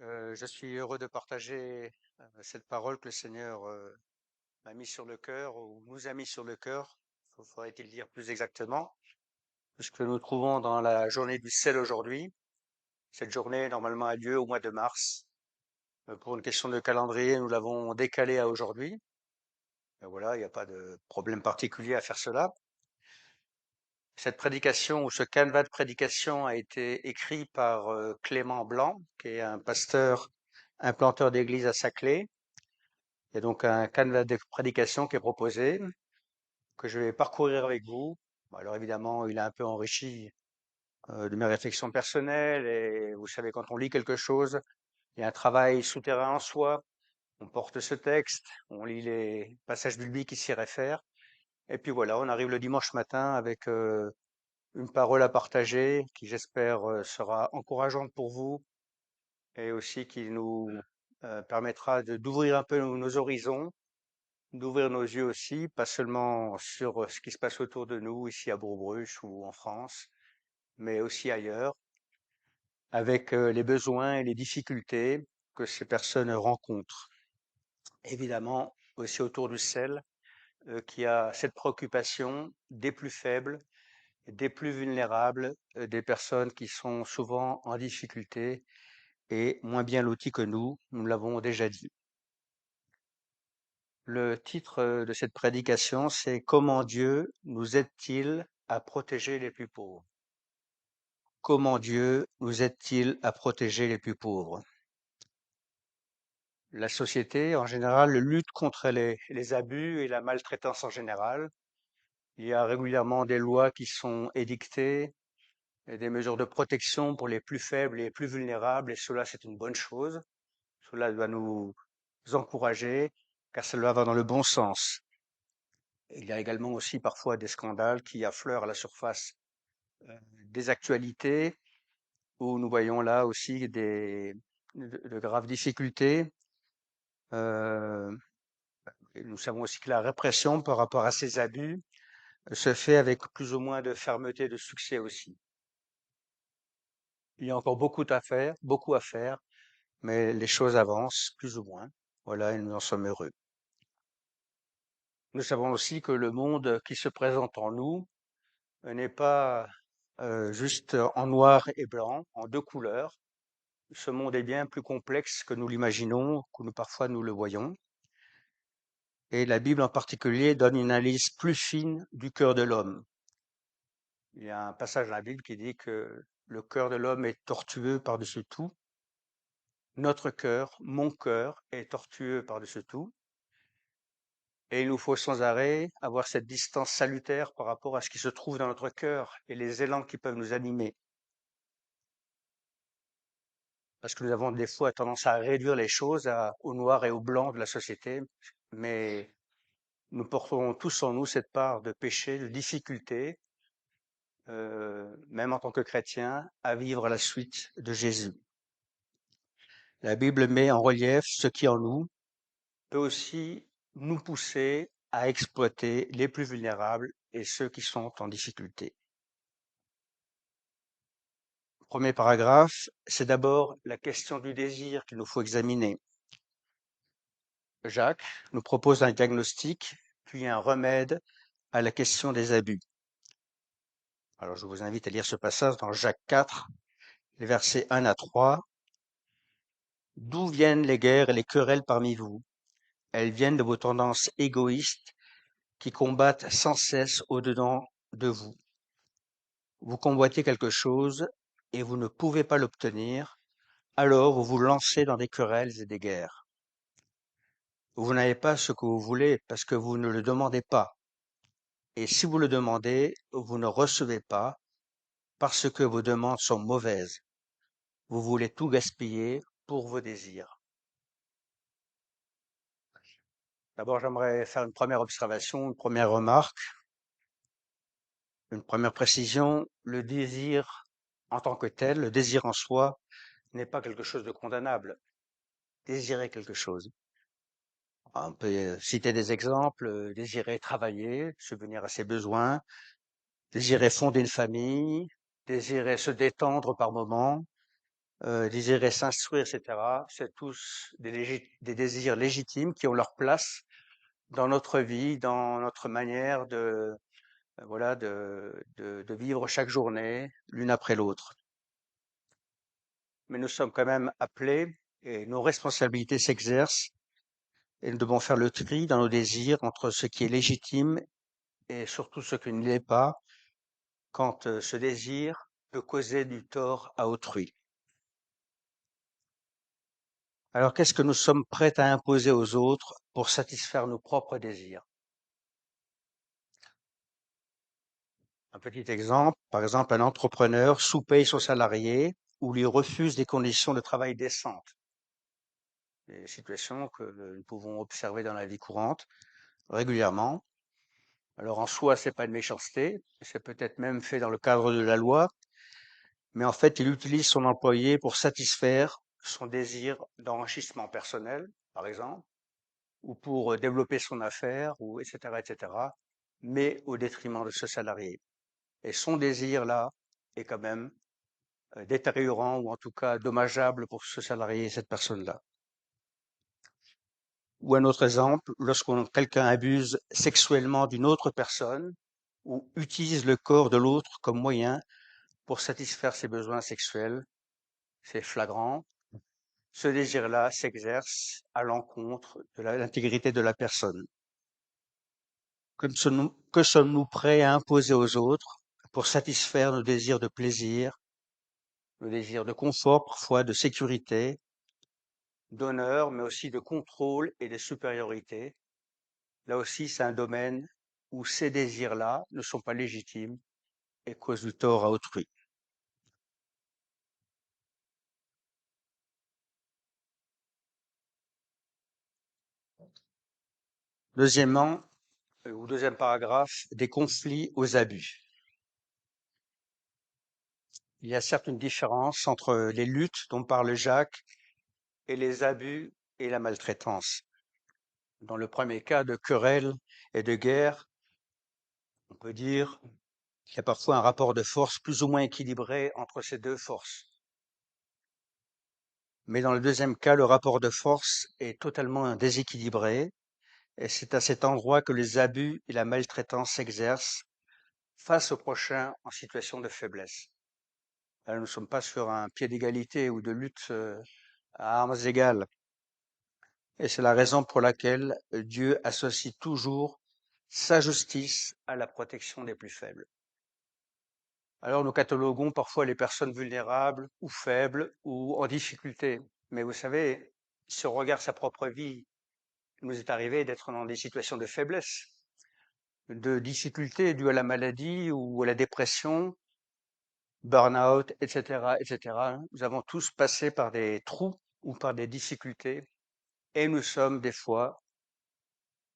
Je suis heureux de partager cette parole que le Seigneur m'a mis sur le cœur ou nous a mis sur le cœur, faudrait-il dire plus exactement, puisque nous nous trouvons dans la journée du sel aujourd'hui. Cette journée normalement a lieu au mois de mars. Pour une question de calendrier, nous l'avons décalée à aujourd'hui. Voilà, il n'y a pas de problème particulier à faire cela. Cette prédication ou ce canevas de prédication a été écrit par Clément Blanc, qui est un pasteur implanteur d'église à Saclay. Il y a donc un canevas de prédication qui est proposé, que je vais parcourir avec vous. Bon, alors évidemment, il est un peu enrichi de mes réflexions personnelles et vous savez, quand on lit quelque chose, il y a un travail souterrain en soi. On porte ce texte, on lit les passages bibliques qui s'y réfèrent. Et puis voilà, on arrive le dimanche matin avec une parole à partager qui, j'espère, sera encourageante pour vous et aussi qui nous permettra d'ouvrir un peu nos horizons, d'ouvrir nos yeux aussi, pas seulement sur ce qui se passe autour de nous, ici à Bourg-Bruche ou en France, mais aussi ailleurs, avec les besoins et les difficultés que ces personnes rencontrent. Évidemment, aussi autour du sel, qui a cette préoccupation des plus faibles, des plus vulnérables, des personnes qui sont souvent en difficulté et moins bien lotis que nous l'avons déjà dit. Le titre de cette prédication, c'est Comment Dieu nous aide-t-il à protéger les plus pauvres? Comment Dieu nous aide-t-il à protéger les plus pauvres? La société, en général, lutte contre les abus et la maltraitance en général. Il y a régulièrement des lois qui sont édictées et des mesures de protection pour les plus faibles et les plus vulnérables, et cela, c'est une bonne chose. Cela doit nous encourager, car cela va dans le bon sens. Il y a également aussi parfois des scandales qui affleurent à la surface des actualités, où nous voyons là aussi de graves difficultés. Euh, et nous savons aussi que la répression par rapport à ces abus se fait avec plus ou moins de fermeté et de succès aussi. Il y a encore beaucoup à faire, mais les choses avancent plus ou moins. Voilà, et nous en sommes heureux. Nous savons aussi que le monde qui se présente en nous n'est pas juste en noir et blanc, en deux couleurs. Ce monde est bien plus complexe que nous l'imaginons, que parfois nous le voyons. Et la Bible en particulier donne une analyse plus fine du cœur de l'homme. Il y a un passage dans la Bible qui dit que le cœur de l'homme est tortueux par-dessus tout. Notre cœur, mon cœur, est tortueux par-dessus tout. Et il nous faut sans arrêt avoir cette distance salutaire par rapport à ce qui se trouve dans notre cœur et les élans qui peuvent nous animer. Parce que nous avons des fois tendance à réduire les choses au noir et au blanc de la société, mais nous portons tous en nous cette part de péché, de difficulté, même en tant que chrétiens, à vivre à la suite de Jésus. La Bible met en relief ce qui en nous peut aussi nous pousser à exploiter les plus vulnérables et ceux qui sont en difficulté. Premier paragraphe, c'est d'abord la question du désir qu'il nous faut examiner. Jacques nous propose un diagnostic, puis un remède à la question des abus. Alors je vous invite à lire ce passage dans Jacques 4, les versets 1 à 3. D'où viennent les guerres et les querelles parmi vous? Elles viennent de vos tendances égoïstes qui combattent sans cesse au-dedans de vous. Vous convoitez quelque chose et vous ne pouvez pas l'obtenir, alors vous vous lancez dans des querelles et des guerres. Vous n'avez pas ce que vous voulez parce que vous ne le demandez pas. Et si vous le demandez, vous ne recevez pas parce que vos demandes sont mauvaises. Vous voulez tout gaspiller pour vos désirs. D'abord, j'aimerais faire une première observation, une première remarque, une première précision. Le désir en tant que tel, le désir en soi, n'est pas quelque chose de condamnable. Désirer quelque chose. On peut citer des exemples, désirer travailler, subvenir à ses besoins, désirer fonder une famille, désirer se détendre par moments, désirer s'instruire, etc. C'est tous des désirs légitimes qui ont leur place dans notre vie, dans notre manière voilà, de vivre chaque journée, l'une après l'autre. Mais nous sommes quand même appelés et nos responsabilités s'exercent et nous devons faire le tri dans nos désirs entre ce qui est légitime et surtout ce qui ne l'est pas quand ce désir peut causer du tort à autrui. Alors qu'est-ce que nous sommes prêts à imposer aux autres pour satisfaire nos propres désirs? Un petit exemple, par exemple, un entrepreneur sous-paye son salarié ou lui refuse des conditions de travail décentes. Des situations que nous pouvons observer dans la vie courante régulièrement. Alors en soi, c'est pas une méchanceté, c'est peut-être même fait dans le cadre de la loi, mais en fait, il utilise son employé pour satisfaire son désir d'enrichissement personnel, par exemple, ou pour développer son affaire, ou etc., etc., mais au détriment de ce salarié. Et son désir là est quand même détériorant ou en tout cas dommageable pour ce salarié et cette personne-là. Ou un autre exemple, lorsqu'on quelqu'un abuse sexuellement d'une autre personne ou utilise le corps de l'autre comme moyen pour satisfaire ses besoins sexuels, c'est flagrant. Ce désir-là s'exerce à l'encontre de l'intégrité de la personne. Que sommes-nous prêts à imposer aux autres pour satisfaire nos désirs de plaisir, nos désirs de confort, parfois de sécurité, d'honneur, mais aussi de contrôle et de supériorité? Là aussi, c'est un domaine où ces désirs-là ne sont pas légitimes et causent du tort à autrui. Deuxièmement, ou deuxième paragraphe, des conflits aux abus. Il y a certes une différence entre les luttes dont parle Jacques et les abus et la maltraitance. Dans le premier cas de querelle et de guerre, on peut dire qu'il y a parfois un rapport de force plus ou moins équilibré entre ces deux forces. Mais dans le deuxième cas, le rapport de force est totalement déséquilibré et c'est à cet endroit que les abus et la maltraitance s'exercent face au prochain en situation de faiblesse. Là, nous ne sommes pas sur un pied d'égalité ou de lutte à armes égales. Et c'est la raison pour laquelle Dieu associe toujours sa justice à la protection des plus faibles. Alors nous cataloguons parfois les personnes vulnérables ou faibles ou en difficulté. Mais vous savez, si on regarde sa propre vie, il nous est arrivé d'être dans des situations de faiblesse, de difficultés dues à la maladie ou à la dépression, burn-out, etc., etc. Nous avons tous passé par des trous ou par des difficultés et nous sommes des fois,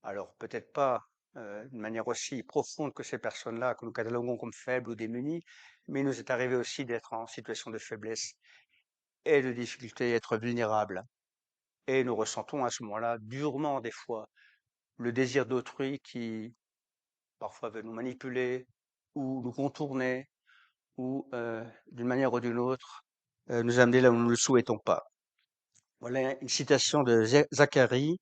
alors peut-être pas d'une manière aussi profonde que ces personnes-là, que nous cataloguons comme faibles ou démunies, mais il nous est arrivé aussi d'être en situation de faiblesse et de difficulté, être vulnérables. Et nous ressentons à ce moment-là durement des fois le désir d'autrui qui parfois veut nous manipuler ou nous contourner ou d'une manière ou d'une autre nous amener là où nous ne le souhaitons pas. Voilà une citation de Zacharie.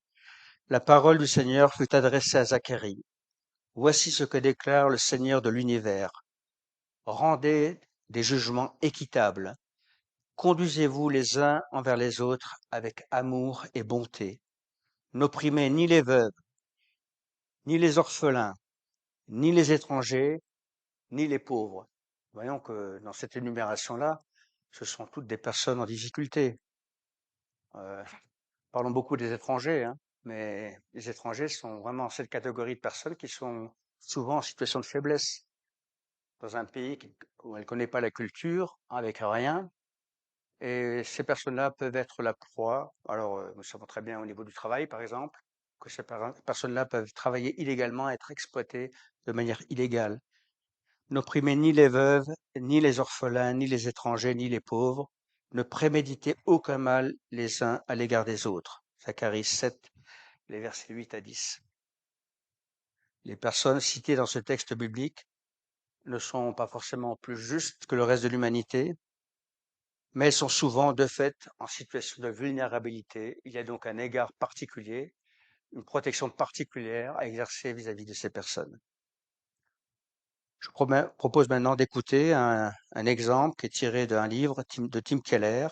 La parole du Seigneur fut adressée à Zacharie. Voici ce que déclare le Seigneur de l'univers. Rendez des jugements équitables. Conduisez-vous les uns envers les autres avec amour et bonté. N'opprimez ni les veuves, ni les orphelins, ni les étrangers, ni les pauvres. Voyons que dans cette énumération-là, ce sont toutes des personnes en difficulté. Euh, Parlons beaucoup des étrangers, hein, mais les étrangers sont vraiment cette catégorie de personnes qui sont souvent en situation de faiblesse dans un pays où elle ne connaît pas la culture, avec rien. Et ces personnes-là peuvent être la proie. Alors, nous savons très bien au niveau du travail, par exemple, que ces personnes-là peuvent travailler illégalement, être exploitées de manière illégale. N'opprimez ni les veuves, ni les orphelins, ni les étrangers, ni les pauvres. Ne préméditez aucun mal les uns à l'égard des autres. Zacharie 7, les versets 8 à 10. Les personnes citées dans ce texte biblique ne sont pas forcément plus justes que le reste de l'humanité, mais elles sont souvent, de fait, en situation de vulnérabilité. Il y a donc un égard particulier, une protection particulière à exercer vis-à-vis de ces personnes. Je propose maintenant d'écouter un exemple qui est tiré d'un livre de Tim Keller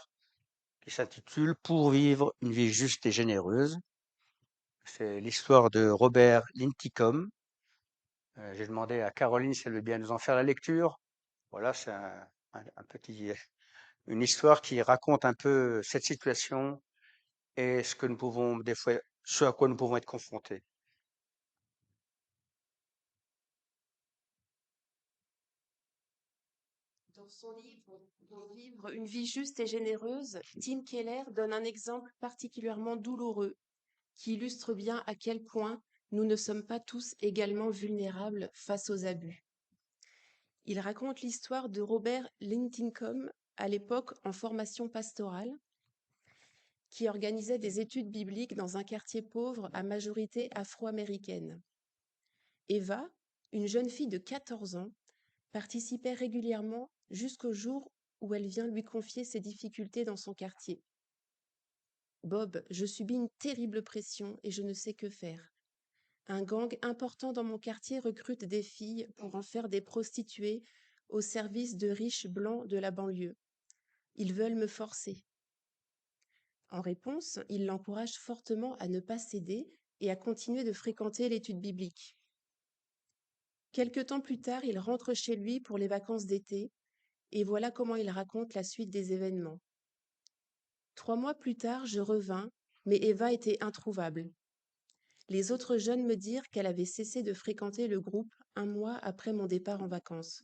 qui s'intitule Pour vivre une vie juste et généreuse. C'est l'histoire de Robert Linticombe. J'ai demandé à Caroline si elle veut bien nous en faire la lecture. Voilà, c'est une histoire qui raconte un peu cette situation et ce que nous pouvons, des fois, ce à quoi nous pouvons être confrontés. Dans son livre Pour vivre une vie juste et généreuse, Tim Keller donne un exemple particulièrement douloureux qui illustre bien à quel point nous ne sommes pas tous également vulnérables face aux abus. Il raconte l'histoire de Robert Lintincombe, à l'époque en formation pastorale, qui organisait des études bibliques dans un quartier pauvre à majorité afro-américaine. Eva, une jeune fille de 14 ans, participait régulièrement jusqu'au jour où elle vient lui confier ses difficultés dans son quartier. Bob, je subis une terrible pression et je ne sais que faire. Un gang important dans mon quartier recrute des filles pour en faire des prostituées au service de riches blancs de la banlieue. Ils veulent me forcer. En réponse, il l'encourage fortement à ne pas céder et à continuer de fréquenter l'étude biblique. Quelque temps plus tard, il rentre chez lui pour les vacances d'été, et voilà comment il raconte la suite des événements. 3 mois plus tard, je revins, mais Eva était introuvable. Les autres jeunes me dirent qu'elle avait cessé de fréquenter le groupe un mois après mon départ en vacances.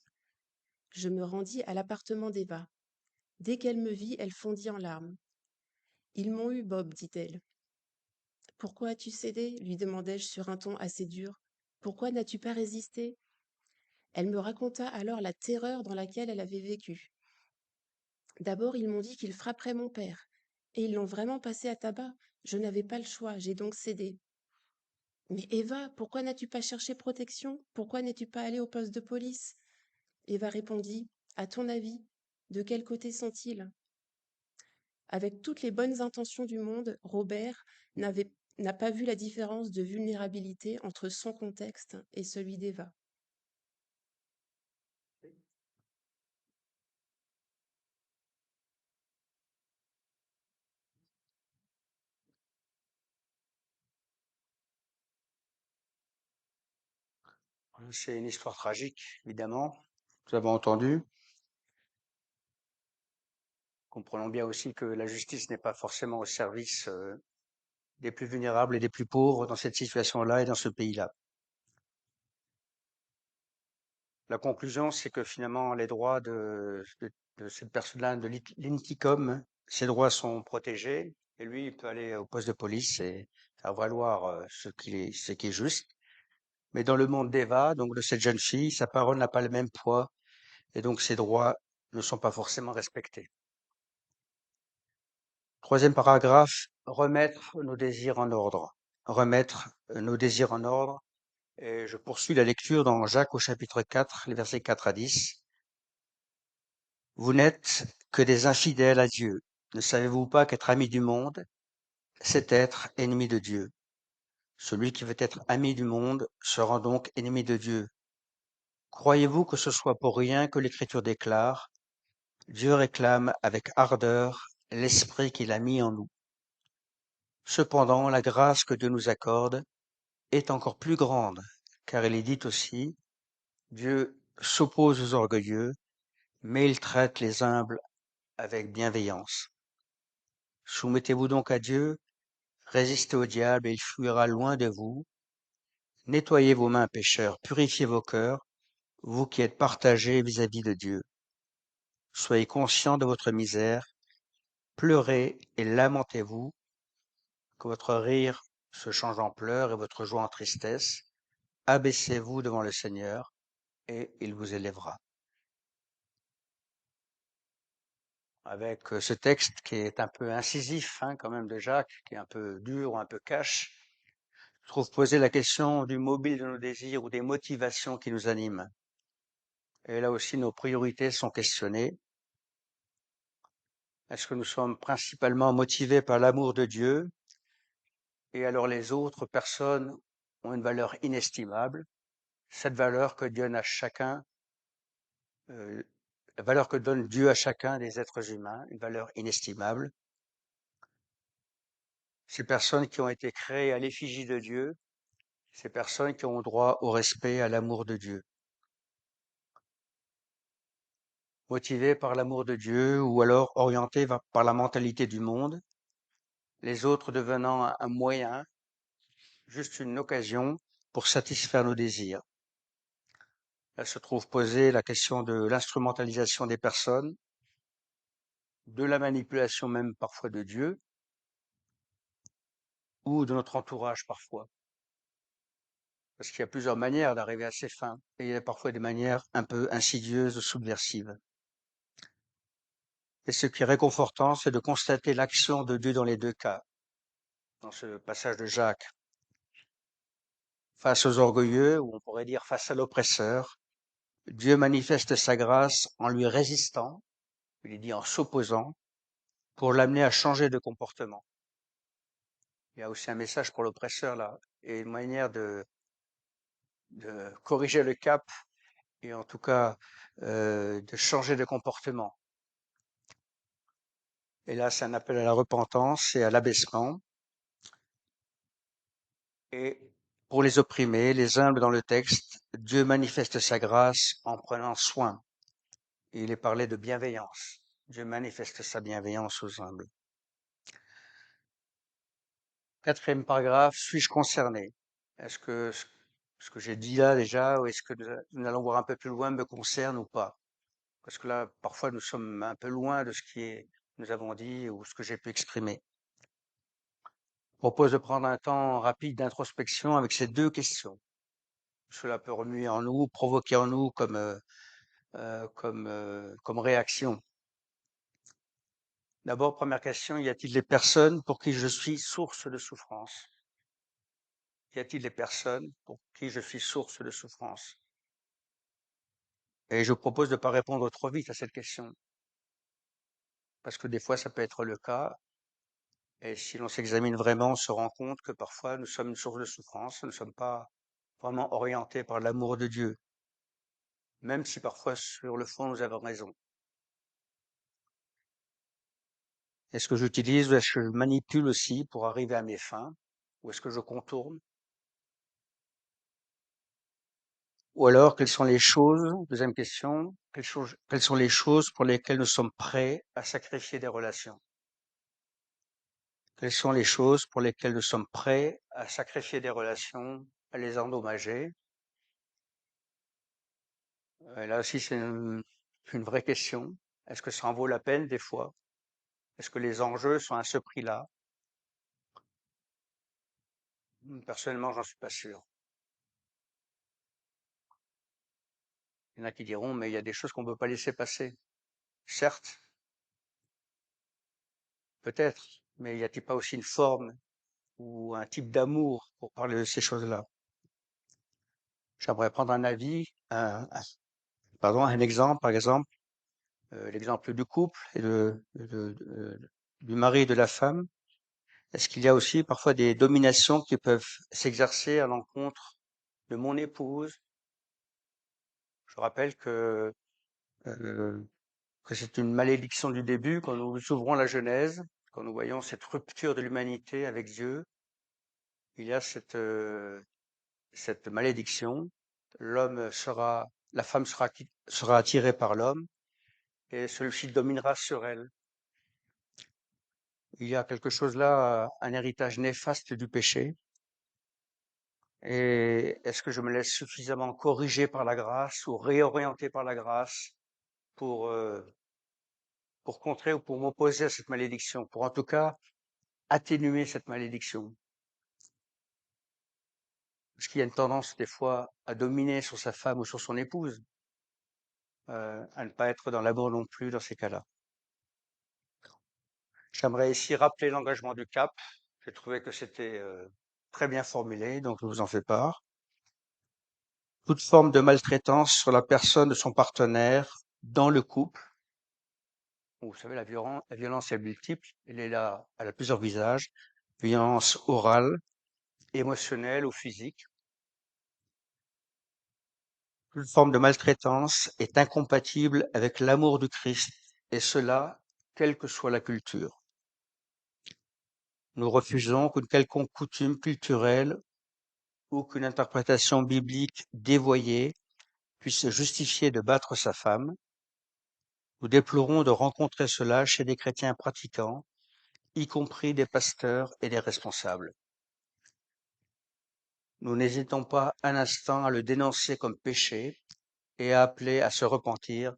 Je me rendis à l'appartement d'Eva. Dès qu'elle me vit, elle fondit en larmes. Ils m'ont eu, Bob, dit-elle. Pourquoi as-tu cédé lui demandai-je sur un ton assez dur. Pourquoi n'as-tu pas résisté? Elle me raconta alors la terreur dans laquelle elle avait vécu. D'abord, ils m'ont dit qu'ils frapperaient mon père. Et ils l'ont vraiment passé à tabac. Je n'avais pas le choix, j'ai donc cédé. Mais Eva, pourquoi n'as-tu pas cherché protection? Pourquoi n'es-tu pas allée au poste de police? Eva répondit, à ton avis, de quel côté sont-ils? Avec toutes les bonnes intentions du monde, Robert n'a pas vu la différence de vulnérabilité entre son contexte et celui d'Eva. C'est une histoire tragique, évidemment. Nous avons entendu. Comprenons bien aussi que la justice n'est pas forcément au service des plus vulnérables et des plus pauvres dans cette situation-là et dans ce pays-là. La conclusion, c'est que finalement, les droits de cette personne-là, de l'Inticom, ses droits sont protégés et lui, il peut aller au poste de police et faire valoir ce qui est juste. Mais dans le monde d'Eva, donc de cette jeune fille, sa parole n'a pas le même poids et donc ses droits ne sont pas forcément respectés. Troisième paragraphe, remettre nos désirs en ordre. Remettre nos désirs en ordre. Et je poursuis la lecture dans Jacques au chapitre 4, les versets 4 à 10. Vous n'êtes que des infidèles à Dieu. Ne savez-vous pas qu'être ami du monde, c'est être ennemi de Dieu? Celui qui veut être ami du monde se rend donc ennemi de Dieu. Croyez-vous que ce soit pour rien que l'Écriture déclare, Dieu réclame avec ardeur l'esprit qu'il a mis en nous. Cependant, la grâce que Dieu nous accorde est encore plus grande, car il est dit aussi, Dieu s'oppose aux orgueilleux, mais il traite les humbles avec bienveillance. Soumettez-vous donc à Dieu, résistez au diable et il fuira loin de vous. Nettoyez vos mains, pécheurs, purifiez vos cœurs, vous qui êtes partagés vis-à-vis de Dieu. Soyez conscients de votre misère, pleurez et lamentez-vous, que votre rire se change en pleurs et votre joie en tristesse. Abaissez-vous devant le Seigneur et il vous élèvera. Avec ce texte qui est un peu incisif, hein, quand même, de Jacques, qui est un peu dur ou un peu cash, je trouve poser la question du mobile de nos désirs ou des motivations qui nous animent. Et là aussi, nos priorités sont questionnées. Est-ce que nous sommes principalement motivés par l'amour de Dieu et alors les autres personnes ont une valeur inestimable, cette valeur que donne à chacun, euh, la valeur que donne Dieu à chacun des êtres humains, une valeur inestimable. Ces personnes qui ont été créées à l'effigie de Dieu, ces personnes qui ont droit au respect, à l'amour de Dieu. Motivées par l'amour de Dieu ou alors orientées par la mentalité du monde, les autres devenant un moyen, juste une occasion pour satisfaire nos désirs. Là se trouve posée la question de l'instrumentalisation des personnes, de la manipulation même parfois de Dieu, ou de notre entourage parfois. Parce qu'il y a plusieurs manières d'arriver à ses fins, et il y a parfois des manières un peu insidieuses ou subversives. Et ce qui est réconfortant, c'est de constater l'action de Dieu dans les deux cas, dans ce passage de Jacques. Face aux orgueilleux, ou on pourrait dire face à l'oppresseur, Dieu manifeste sa grâce en lui résistant, il est dit en s'opposant, pour l'amener à changer de comportement. Il y a aussi un message pour l'oppresseur là, et une manière de corriger le cap, et en tout cas de changer de comportement. Et là, c'est un appel à la repentance et à l'abaissement. Et pour les opprimés, les humbles dans le texte, Dieu manifeste sa grâce en prenant soin. Et il est parlé de bienveillance. Dieu manifeste sa bienveillance aux humbles. Quatrième paragraphe, suis-je concerné? Est-ce que ce que j'ai dit là déjà, ou est-ce que nous allons voir un peu plus loin, me concerne ou pas? Parce que là, parfois, nous sommes un peu loin de ce nous avons dit ou ce que j'ai pu exprimer. Je propose de prendre un temps rapide d'introspection avec ces deux questions. Cela peut remuer en nous, provoquer en nous comme réaction. D'abord, première question, y a-t-il des personnes pour qui je suis source de souffrance? Y a-t-il des personnes pour qui je suis source de souffrance? Et je propose de ne pas répondre trop vite à cette question, parce que des fois, ça peut être le cas. Et si l'on s'examine vraiment, on se rend compte que parfois, nous sommes une source de souffrance, nous ne sommes pas vraiment orientés par l'amour de Dieu, même si parfois, sur le fond, nous avons raison. Est-ce que j'utilise ou est-ce que je manipule aussi pour arriver à mes fins? Ou est-ce que je contourne? Ou alors, quelles sont les choses, deuxième question, quelles sont les choses pour lesquelles nous sommes prêts à sacrifier des relations? Quelles sont les choses pour lesquelles nous sommes prêts à sacrifier des relations, à les endommager? Là aussi, c'est une vraie question. Est-ce que ça en vaut la peine des fois? Est-ce que les enjeux sont à ce prix-là? Personnellement, j'en suis pas sûr. Il y en a qui diront, mais il y a des choses qu'on ne peut pas laisser passer. Certes, peut-être, mais y a-t-il pas aussi une forme ou un type d'amour pour parler de ces choses-là? J'aimerais prendre un avis, un exemple, par exemple, l'exemple du couple et du mari et de la femme. Est-ce qu'il y a aussi parfois des dominations qui peuvent s'exercer à l'encontre de mon épouse? Je rappelle euh, que c'est une malédiction du début quand nous ouvrons la Genèse, quand nous voyons cette rupture de l'humanité avec Dieu. Il y a cette malédiction. La femme sera attirée par l'homme et celui-ci dominera sur elle. Il y a quelque chose là, un héritage néfaste du péché. Et est-ce que je me laisse suffisamment corriger par la grâce ou réorienter par la grâce pour, euh, pour contrer ou pour m'opposer à cette malédiction, pour en tout cas atténuer cette malédiction? Parce qu'il y a une tendance des fois à dominer sur sa femme ou sur son épouse, à ne pas être dans l'amour non plus dans ces cas-là. J'aimerais ici rappeler l'engagement du CAP. J'ai trouvé que c'était très bien formulé, donc je vous en fais part. Toute forme de maltraitance sur la personne de son partenaire dans le couple, Vous savez, la violence est multiple, elle est là, elle a plusieurs visages. Violence orale, émotionnelle ou physique. Toute forme de maltraitance est incompatible avec l'amour du Christ, et cela, quelle que soit la culture. Nous refusons qu'une quelconque coutume culturelle ou qu'une interprétation biblique dévoyée puisse se justifier de battre sa femme. Nous déplorons de rencontrer cela chez des chrétiens pratiquants, y compris des pasteurs et des responsables. Nous n'hésitons pas un instant à le dénoncer comme péché et à appeler à se repentir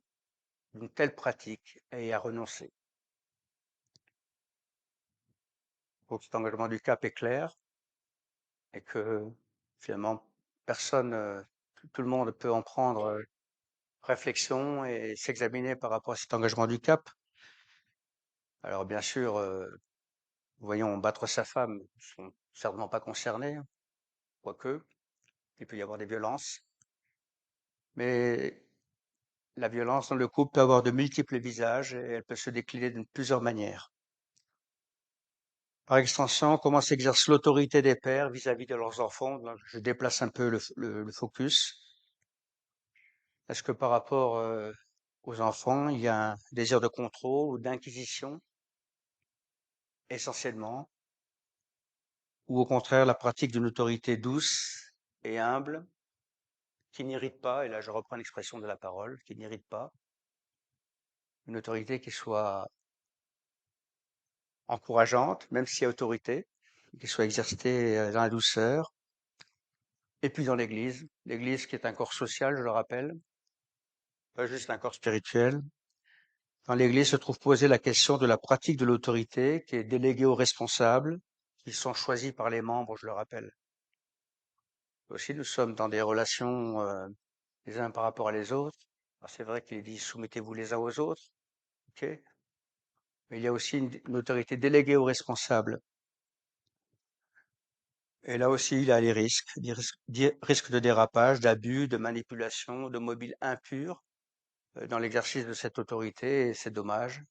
d'une telle pratique et à renoncer. Donc cet engagement du CAP est clair et que finalement personne, tout le monde peut en prendre réflexion et s'examiner par rapport à cet engagement du CAP. Alors bien sûr, voyons battre sa femme, ils ne sont certainement pas concernés, hein, quoique il peut y avoir des violences, mais la violence dans le couple peut avoir de multiples visages et elle peut se décliner de plusieurs manières. Par extension, comment s'exerce l'autorité des pères vis-à-vis de leurs enfants? Là, je déplace un peu le focus. Est-ce que par rapport aux enfants, il y a un désir de contrôle ou d'inquisition, essentiellement, ou au contraire la pratique d'une autorité douce et humble, qui n'irrite pas, et là je reprends l'expression de la parole, qui n'irrite pas, une autorité qui soit encourageante, même s'il y a autorité, qui soit exercée dans la douceur, et puis dans l'Église qui est un corps social, je le rappelle, pas juste un corps spirituel. Dans l'Église se trouve posée la question de la pratique de l'autorité qui est déléguée aux responsables, qui sont choisis par les membres, je le rappelle. Aussi, nous sommes dans des relations les uns par rapport à les autres. Alors, c'est vrai qu'il dit soumettez-vous les uns aux autres, ok, mais il y a aussi une autorité déléguée aux responsables. Et là aussi, il y a les risques, risques de dérapage, d'abus, de manipulation, de mobiles impurs dans l'exercice de cette autorité, et c'est dommage.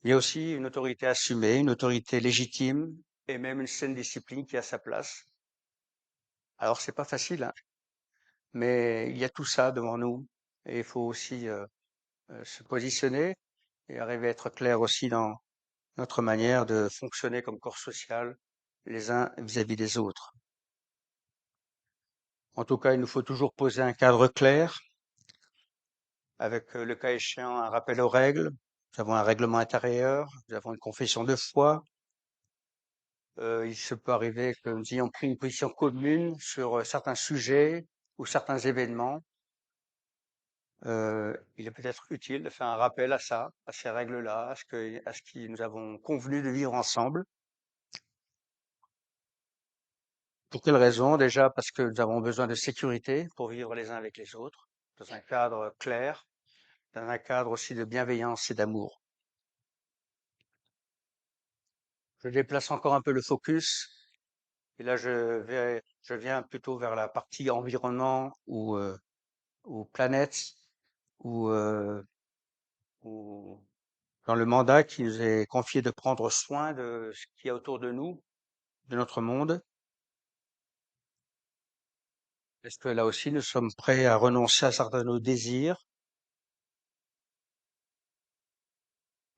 Il y a aussi une autorité assumée, une autorité légitime, et même une saine discipline qui a sa place. Alors, c'est pas facile, hein, mais il y a tout ça devant nous, et il faut aussi se positionner et arriver à être clair aussi dans notre manière de fonctionner comme corps social, les uns vis-à-vis des autres. En tout cas, il nous faut toujours poser un cadre clair, avec le cas échéant un rappel aux règles. Nous avons un règlement intérieur, nous avons une confession de foi. Il se peut arriver que nous ayons pris une position commune sur certains sujets ou certains événements. Il est peut-être utile de faire un rappel à ça, à ces règles-là, à ce que nous avons convenu de vivre ensemble. Pour quelle raison? Déjà parce que nous avons besoin de sécurité pour vivre les uns avec les autres, dans un cadre clair, dans un cadre aussi de bienveillance et d'amour. Je déplace encore un peu le focus. Et là, je viens plutôt vers la partie environnement ou planète, ou, ou dans le mandat qui nous est confié de prendre soin de ce qu'il y a autour de nous, de notre monde. Est-ce que là aussi, nous sommes prêts à renoncer à certains de nos désirs?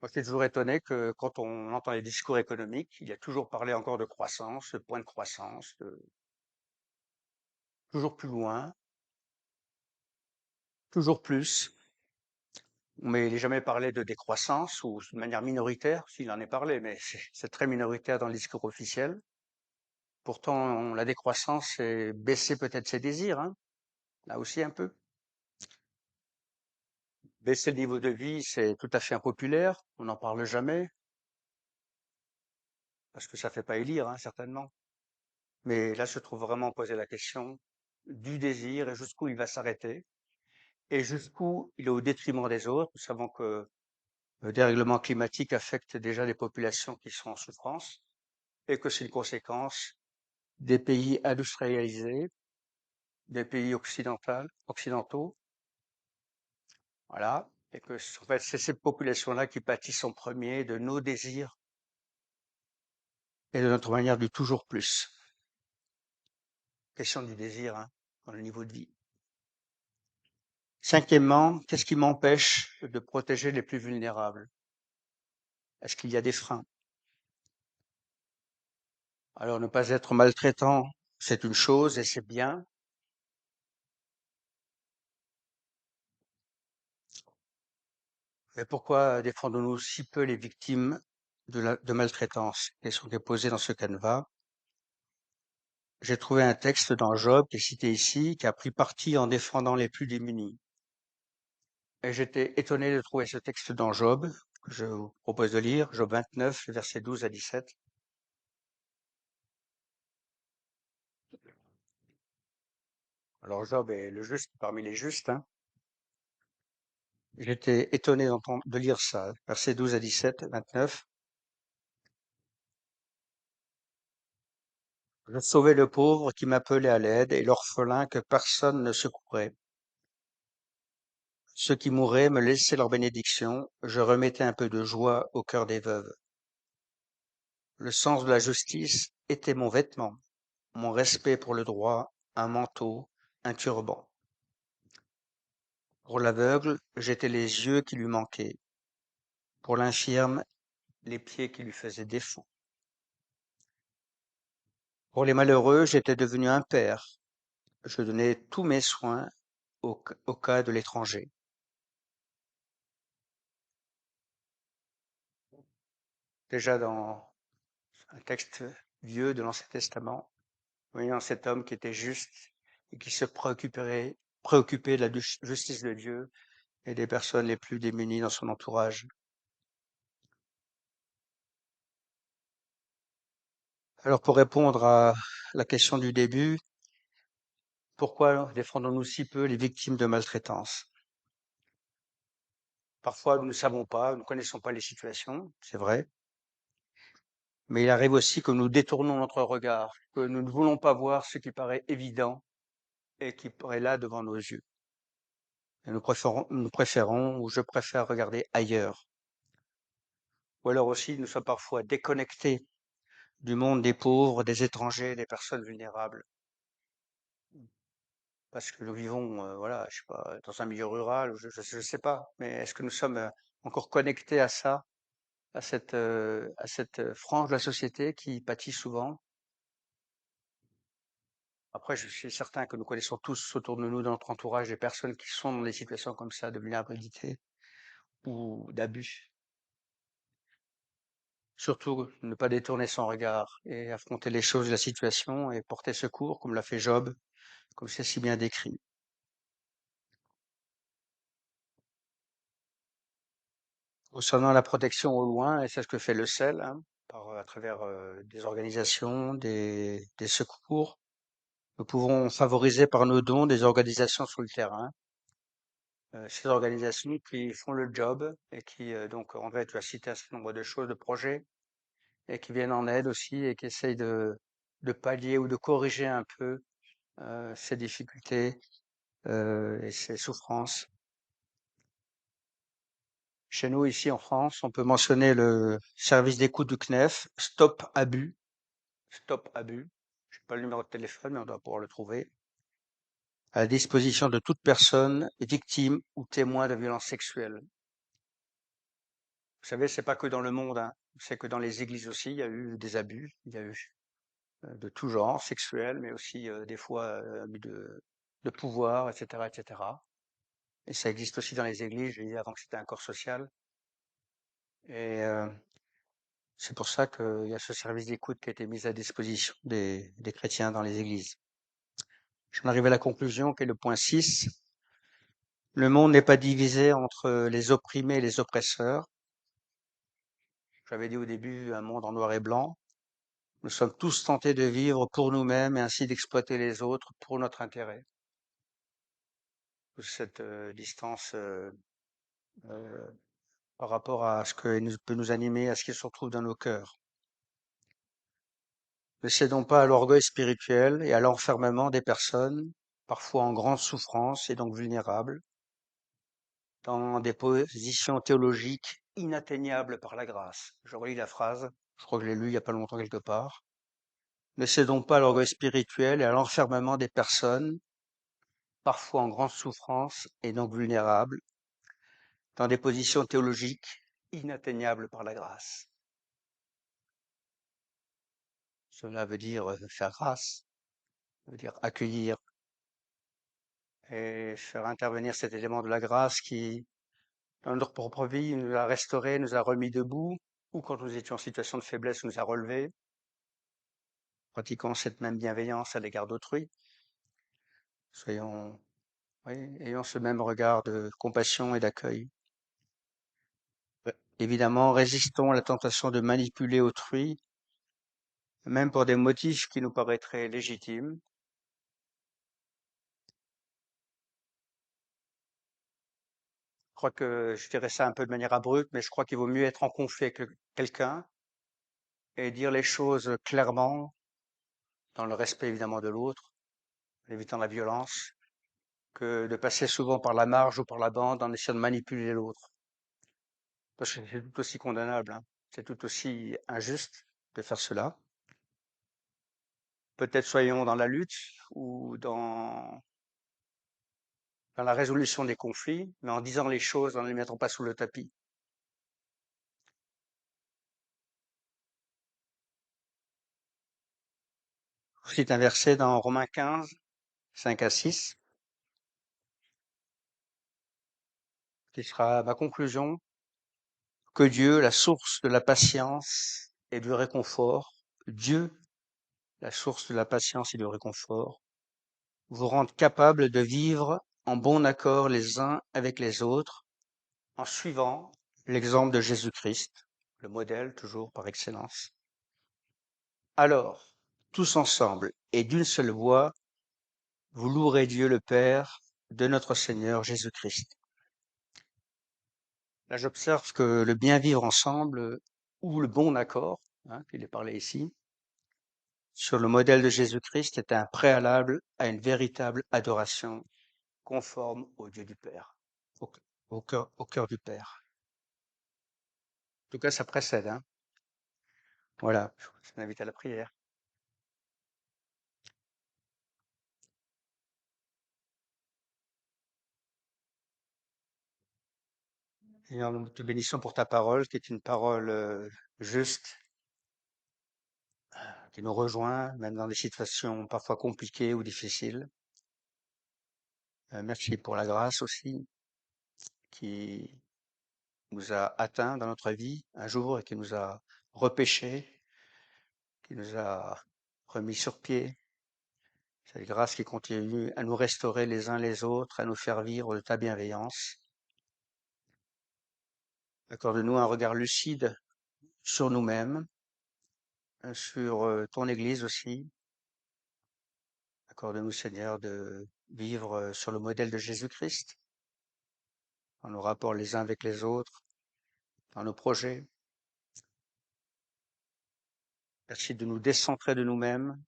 Moi, je suis toujours étonné que quand on entend les discours économiques, il y a toujours parlé encore de croissance, de point de croissance, toujours plus loin, toujours plus. Mais il n'est jamais parlé de décroissance ou de manière minoritaire, s'il en est parlé, mais c'est très minoritaire dans le discours officiel. Pourtant, la décroissance, c'est baisser peut-être ses désirs, hein, là aussi un peu. Baisser le niveau de vie, c'est tout à fait impopulaire, on n'en parle jamais, parce que ça fait pas élire, hein, certainement. Mais là se trouve vraiment poser la question du désir et jusqu'où il va s'arrêter, et jusqu'où il est au détriment des autres. Nous savons que le dérèglement climatique affecte déjà les populations qui sont en souffrance, et que c'est une conséquence des pays industrialisés, des pays occidentaux, voilà. et que, en fait, c'est cette population-là qui pâtissent en premier de nos désirs et de notre manière du toujours plus. Question du désir, hein, dans le niveau de vie. Cinquièmement, qu'est-ce qui m'empêche de protéger les plus vulnérables? Est-ce qu'il y a des freins? Alors, ne pas être maltraitant, c'est une chose et c'est bien. Mais pourquoi défendons-nous si peu les victimes de maltraitance? Question qui est posée dans ce canevas. J'ai trouvé un texte dans Job, qui est cité ici, qui a pris parti en défendant les plus démunis. Et j'étais étonné de trouver ce texte dans Job, que je vous propose de lire, Job 29, versets 12 à 17. Alors Job est le juste parmi les justes, hein. J'étais étonné de lire ça, versets 12 à 17, 29. Je sauvais le pauvre qui m'appelait à l'aide et l'orphelin que personne ne secourait. Ceux qui mouraient me laissaient leur bénédiction, je remettais un peu de joie au cœur des veuves. Le sens de la justice était mon vêtement, mon respect pour le droit, un manteau, un turban. Pour l'aveugle, j'étais les yeux qui lui manquaient. Pour l'infirme, les pieds qui lui faisaient défaut. Pour les malheureux, j'étais devenu un père. Je donnais tous mes soins au cas de l'étranger. Déjà dans un texte vieux de l'Ancien Testament, voyant cet homme qui était juste et qui se préoccupait de la justice de Dieu et des personnes les plus démunies dans son entourage. Alors pour répondre à la question du début, pourquoi défendons-nous si peu les victimes de maltraitance? Parfois, nous ne savons pas, nous ne connaissons pas les situations, c'est vrai, mais il arrive aussi que nous détournons notre regard, que nous ne voulons pas voir ce qui paraît évident et qui est là devant nos yeux. Et nous préférons, ou je préfère regarder ailleurs. Ou alors aussi, nous sommes parfois déconnectés du monde des pauvres, des étrangers, des personnes vulnérables. Parce que nous vivons, voilà, je sais pas, dans un milieu rural, ou je sais pas, mais est-ce que nous sommes encore connectés à ça, à cette frange de la société qui pâtit souvent? Après, je suis certain que nous connaissons tous autour de nous, dans notre entourage, des personnes qui sont dans des situations comme ça, de vulnérabilité ou d'abus. Surtout, ne pas détourner son regard et affronter les choses, la situation et porter secours, comme l'a fait Job, comme c'est si bien décrit. Concernant la protection au loin, et c'est ce que fait le sel, hein, à travers des organisations, des secours, nous pouvons favoriser par nos dons des organisations sur le terrain. Ces organisations qui font le job et qui, donc, en fait, tu as cité un certain nombre de choses, de projets, et qui viennent en aide aussi et qui essayent de pallier ou de corriger un peu ces difficultés et ces souffrances. Chez nous, ici en France, on peut mentionner le service d'écoute du CNEF, Stop Abus. Stop Abus. Je n'ai pas le numéro de téléphone, mais on doit pouvoir le trouver. À la disposition de toute personne victime ou témoin de violences sexuelles. Vous savez, c'est pas que dans le monde, hein. C'est que dans les églises aussi, il y a eu des abus. Il y a eu de tout genre, sexuels, mais aussi des fois abus de pouvoir, etc., etc. Et ça existe aussi dans les églises. J'ai dit avant que c'était un corps social. Et c'est pour ça qu'il y a ce service d'écoute qui a été mis à disposition des chrétiens dans les églises. J'en arrive à la conclusion, qui est le point 6. Le monde n'est pas divisé entre les opprimés et les oppresseurs. J'avais dit au début un monde en noir et blanc. Nous sommes tous tentés de vivre pour nous-mêmes et ainsi d'exploiter les autres pour notre intérêt. Cette distance euh, par rapport à ce qui peut nous animer, à ce qui se retrouve dans nos cœurs. Ne cédons pas à l'orgueil spirituel et à l'enfermement des personnes, parfois en grande souffrance et donc vulnérables. dans des positions théologiques inatteignables par la grâce. Je relis la phrase, je crois que je l'ai lu il n'y a pas longtemps quelque part. Ne cédons pas à l'orgueil spirituel et à l'enfermement des personnes, parfois en grande souffrance et donc vulnérables, dans des positions théologiques inatteignables par la grâce. Cela veut dire faire grâce, ça veut dire accueillir et faire intervenir cet élément de la grâce qui, dans notre propre vie, nous a restaurés, nous a remis debout, ou quand nous étions en situation de faiblesse, nous a relevés, pratiquant cette même bienveillance à l'égard d'autrui. Soyons, oui, ayons ce même regard de compassion et d'accueil. Évidemment, résistons à la tentation de manipuler autrui, même pour des motifs qui nous paraîtraient légitimes. Je crois que je dirais ça un peu de manière abrupte, mais je crois qu'il vaut mieux être en conflit avec quelqu'un et dire les choses clairement, dans le respect évidemment de l'autre, en évitant la violence, que de passer souvent par la marge ou par la bande en essayant de manipuler l'autre. Parce que c'est tout aussi condamnable, hein. C'est tout aussi injuste de faire cela. Peut-être soyons dans la lutte ou dans la résolution des conflits, mais en disant les choses, en ne les mettant pas sous le tapis. Je cite un verset dans Romains 15, 5 à 6, qui sera ma conclusion. Que Dieu, la source de la patience et du réconfort, Dieu, la source de la patience et du réconfort, vous rende capable de vivre en bon accord les uns avec les autres, en suivant l'exemple de Jésus-Christ, le modèle toujours par excellence. Alors, tous ensemble et d'une seule voix, vous louerez Dieu le Père de notre Seigneur Jésus-Christ. Là, j'observe que le bien vivre ensemble, ou le bon accord, hein, qu'il est parlé ici, sur le modèle de Jésus-Christ, est un préalable à une véritable adoration conforme au Dieu du Père, au cœur du Père. En tout cas, ça précède, hein. Voilà, je vous invite à la prière. Seigneur, nous te bénissons pour ta parole, qui est une parole juste, qui nous rejoint, même dans des situations parfois compliquées ou difficiles. Merci pour la grâce aussi, qui nous a atteints dans notre vie un jour et qui nous a repêchés, qui nous a remis sur pied. Cette grâce qui continue à nous restaurer les uns les autres, à nous faire vivre de ta bienveillance. Accorde-nous un regard lucide sur nous-mêmes, sur ton Église aussi. Accorde-nous, Seigneur, de vivre sur le modèle de Jésus-Christ, dans nos rapports les uns avec les autres, dans nos projets. Merci de nous décentrer de nous-mêmes,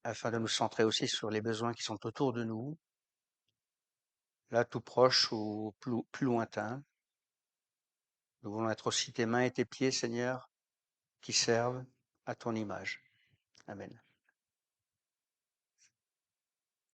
afin de nous centrer aussi sur les besoins qui sont autour de nous, là tout proche ou plus lointain. Nous voulons être aussi tes mains et tes pieds, Seigneur, qui servent à ton image. Amen.